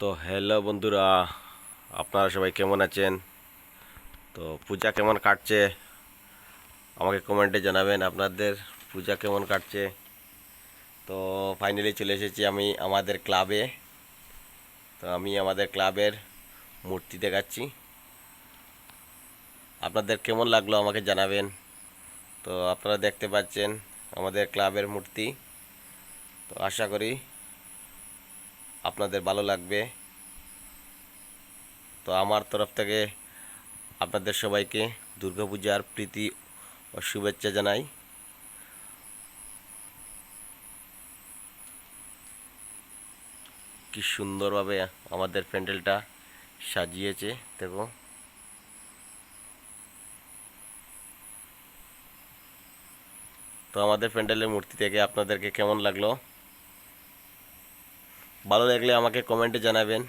তো হ্যালো বন্ধুরা, আপনারা সবাই কেমন আছেন? তো পূজা কেমন কাটছে আমাকে কমেন্টে জানাবেন। আপনাদের পূজা কেমন কাটছে? তো ফাইনালি চলে এসেছি আমি আমাদের ক্লাবে। তো আমি আমাদের ক্লাবের মূর্তি দেখাচ্ছি। আপনাদের কেমন লাগলো আমাকে জানাবেন। তো আপনারা দেখতে পাচ্ছেন আমাদের ক্লাবের মূর্তি। তো আশা করি আপনাদের ভালো লাগবে। তো আমার তরফ থেকে আপনাদের সবাইকে দুর্গাপূজার প্রীতি ও শুভেচ্ছা জানাই। কি সুন্দরভাবে আমাদের প্যান্ডেলটা সাজিয়েছে দেখো। তো আমাদের প্যান্ডেলের মূর্তি থেকে আপনাদেরকে কেমন লাগলো? ভালো লাগলে আমাকে কমেন্টে জানাবেন।